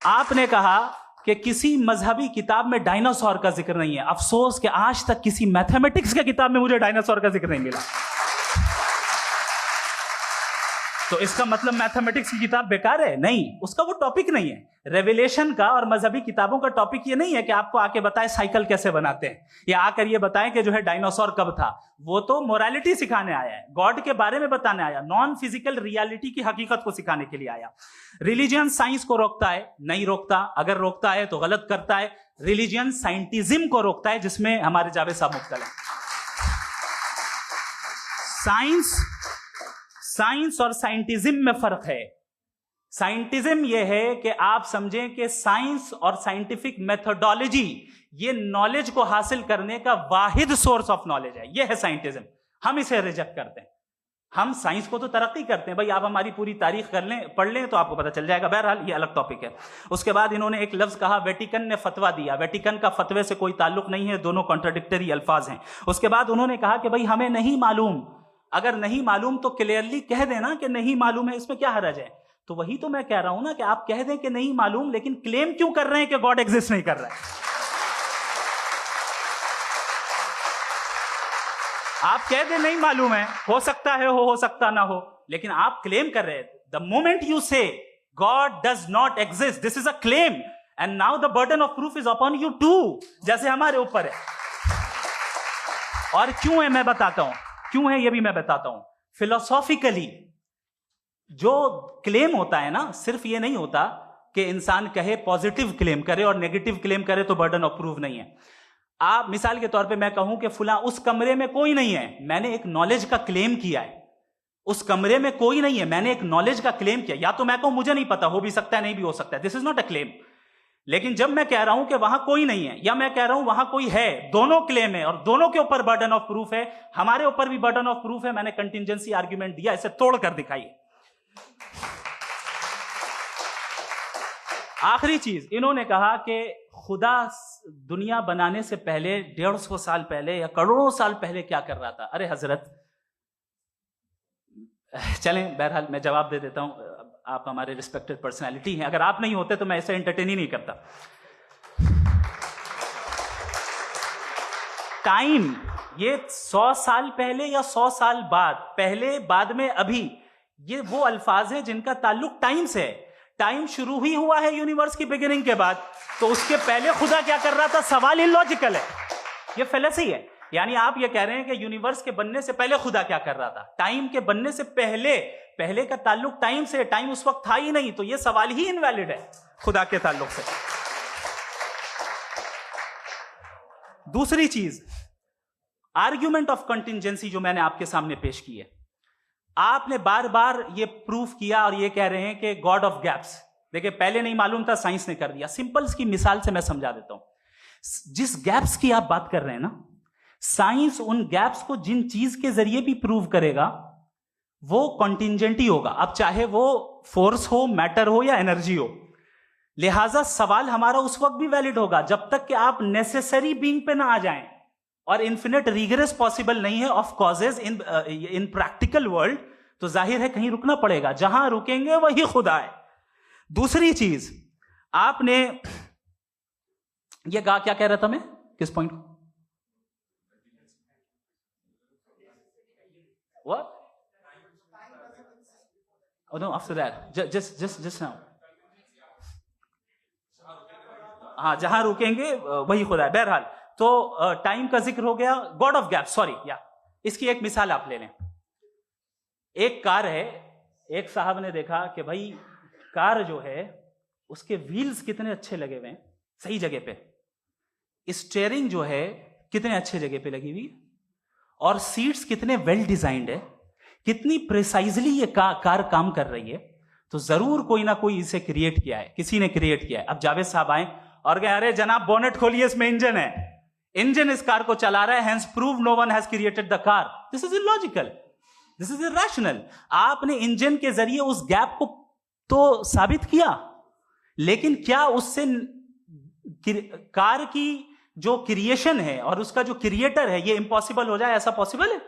आपने कहा कि किसी मजहबी किताब में डायनासोर का जिक्र नहीं है। अफसोस कि आज तक किसी मैथमेटिक्स के किताब में मुझे डायनासोर का जिक्र नहीं मिला। तो इसका मतलब मैथमेटिक्स की किताब बेकार है? नहीं, उसका वो टॉपिक नहीं है। रेवलेशन का और मजहबी किताबों का टॉपिक ये नहीं है कि आपको आके बताए साइकिल कैसे बनाते हैं, या आकर ये बताएं कि जो है डायनासोर कब था। वो तो मोरालिटी सिखाने आया है, गॉड के बारे में बताने आया, नॉन फिजिकल रियलिटी की हकीकत को सिखाने के लिए आया। रिलीजियन साइंस को रोकता है? नहीं रोकता। अगर रोकता है तो गलत करता है। रिलीजियन साइंटिज्म को रोकता है, जिसमें हमारे जावेद साहब मुब्तला हैं। साइंस और साइंटिज्म में फर्क है। साइंटिज्म यह है कि आप समझें कि साइंस और साइंटिफिक मेथोडोलॉजी ये नॉलेज को हासिल करने का वाहिद सोर्स ऑफ नॉलेज है। यह है साइंटिज्म। हम इसे रिजेक्ट करते हैं। हम साइंस को तो तरक्की करते हैं, भाई आप हमारी पूरी तारीख कर लें, पढ़ लें तो आपको पता चल जाएगा। बहरहाल ये अलग टॉपिक है। उसके बाद इन्होंने एक लफ्ज कहा, वेटिकन ने फतवा दिया। वेटिकन का फतवे से कोई ताल्लुक नहीं है, दोनों कॉन्ट्राडिक्टरी अल्फाज हैं। उसके बाद उन्होंने कहा कि भाई हमें नहीं मालूम। अगर नहीं मालूम तो क्लियरली कह देना कि नहीं मालूम है, इसमें क्या हरज है। तो वही तो मैं कह रहा हूं ना कि आप कह दें कि नहीं मालूम, लेकिन क्लेम क्यों कर रहे हैं कि गॉड एग्जिस्ट नहीं कर रहा है। आप कह दें नहीं मालूम है, हो सकता है हो सकता ना हो, लेकिन आप क्लेम कर रहे हैं। The moment you say God does not exist, this is a claim, and now the burden of proof is upon you too, जैसे हमारे ऊपर है। और क्यों है मैं बताता हूं, क्यों है ये भी मैं बताता हूं। फिलोसॉफिकली जो क्लेम होता है ना, सिर्फ ये नहीं होता कि इंसान कहे पॉजिटिव क्लेम करे और नेगेटिव क्लेम करे तो बर्डन ऑफ प्रूफ नहीं है। आप मिसाल के तौर पे मैं कहूं कि फुला उस कमरे में कोई नहीं है, मैंने एक नॉलेज का क्लेम किया है। उस कमरे में कोई नहीं है, मैंने एक नॉलेज का क्लेम किया। या तो मैं कहूं मुझे नहीं पता, हो भी सकता है नहीं भी हो सकता है, this is not a claim. लेकिन जब मैं कह रहा हूं कि वहां कोई नहीं है, या मैं कह रहा हूं वहां कोई है, दोनों क्लेम है और दोनों के ऊपर बर्डन ऑफ प्रूफ है। हमारे ऊपर भी बर्डन ऑफ प्रूफ है। मैंने कंटिजेंसी आर्ग्यूमेंट दिया, इसे तोड़कर दिखाइए। आखिरी चीज, इन्होंने कहा कि खुदा दुनिया बनाने से पहले 150 साल पहले या करोड़ों साल पहले क्या कर रहा था। अरे हजरत, चलें बहरहाल मैं जवाब दे देता हूं। आप हमारे रिस्पेक्टेड पर्सनालिटी हैं, अगर आप नहीं होते तो मैं इसे एंटरटेन ही नहीं करता। टाइम, ये 100 साल पहले या 100 साल बाद, पहले बाद में अभी, ये वो अल्फाज हैं जिनका ताल्लुक टाइम से है। टाइम शुरू ही हुआ है यूनिवर्स की बिगिनिंग के बाद, तो उसके पहले खुदा क्या कर रहा था? सवाल इलॉजिकल है, ये फेलेसी है। यानी आप ये कह रहे हैं कि यूनिवर्स के बनने से पहले खुदा क्या कर रहा था? टाइम के बनने से पहले, पहले का ताल्लुक टाइम से, टाइम उस वक्त था ही नहीं, तो ये सवाल ही इनवैलिड है खुदा के ताल्लुक से। दूसरी चीज, आर्ग्यूमेंट ऑफ कंटिजेंसी जो मैंने आपके सामने पेश की है, आपने बार बार ये प्रूफ किया और ये कह रहे हैं कि गॉड ऑफ गैप्स। देखिए, पहले नहीं मालूम था, साइंस ने कर दिया। सिंपल्स की मिसाल से मैं समझा देता हूं। जिस गैप्स की आप बात कर रहे हैं ना, साइंस उन गैप्स को जिन चीज के जरिए भी प्रूव करेगा वो कॉन्टिजेंट ही होगा। अब चाहे वो फोर्स हो, मैटर हो या एनर्जी हो। लिहाजा सवाल हमारा उस वक्त भी वैलिड होगा जब तक कि आप नेसेसरी बीइंग पे ना आ जाएं, और इन्फिनिट रिग्रेस पॉसिबल नहीं है of causes in practical world, तो जाहिर है कहीं रुकना पड़ेगा। जहां रुकेंगे वही खुदा है। दूसरी चीज, आपने ये कहा, क्या कह रहा था मैं, किस पॉइंट को? What? Oh no, after that. Just now. हाँ, जहां रुकेंगे वही खुदा है। बहरहाल, तो टाइम का जिक्र हो गया, गॉड ऑफ गैप, सॉरी, या इसकी एक मिसाल आप ले लें। एक कार है, एक साहब ने देखा कि भाई कार जो है उसके व्हील्स कितने अच्छे लगे हुए हैं, सही जगह पे, स्टीयरिंग जो है कितने अच्छे जगह पे लगी हुई, और सीट्स कितने वेल डिजाइंड है, कितनी प्रिसाइजली ये कार काम कर रही है। तो जरूर कोई ना कोई इसे क्रिएट किया है, किसी ने क्रिएट किया है। अब जावेद साहब आए और कहे, अरे जनाब बोनेट खोलिए, इसमें इंजन है, इंजन इस कार को चला रहा है, hence prove no one has created the car. This is illogical, this is irrational. आपने इंजन के जरिए उस गैप को तो साबित किया, लेकिन क्या उससे कार की जो क्रिएशन है और उसका जो क्रिएटर है ये इम्पॉसिबल हो जाए? ऐसा पॉसिबल है?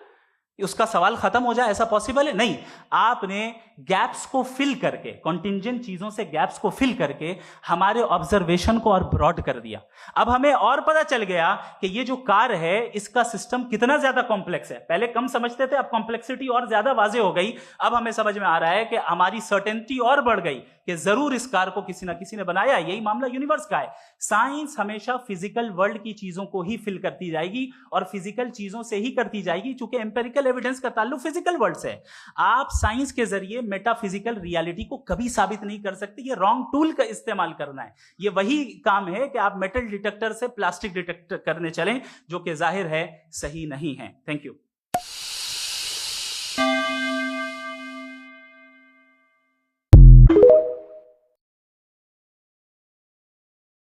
उसका सवाल खत्म हो जाए, ऐसा पॉसिबल है? नहीं। आपने गैप्स को फिल करके, कॉन्टिंजेंट चीजों से गैप्स को फिल करके हमारे ऑब्जर्वेशन को और ब्रॉड कर दिया। अब हमें और पता चल गया कि ये जो कार है इसका सिस्टम कितना ज्यादा कॉम्प्लेक्स है। पहले कम समझते थे, अब कॉम्प्लेक्सिटी और ज्यादा वाजे हो गई। अब हमें समझ में आ रहा है कि हमारी सर्टेनिटी और बढ़ गई कि जरूर इस कार को किसी ना किसी ने बनाया। यही मामला यूनिवर्स का है। साइंस हमेशा फिजिकल वर्ल्ड की चीजों को ही फिल करती जाएगी और फिजिकल चीजों से ही करती जाएगी, क्योंकि एम्पिरिकल एविडेंस का ताल्लुक फिजिकल वर्ल्ड से है। आप साइंस के जरिए मेटाफिजिकल रियलिटी को कभी साबित नहीं कर सकते। ये रॉन्ग टूल का इस्तेमाल करना है। ये वही काम है कि आप मेटल डिटेक्टर से प्लास्टिक डिटेक्टर करने चलें, जो कि जाहिर है सही नहीं है। Thank you.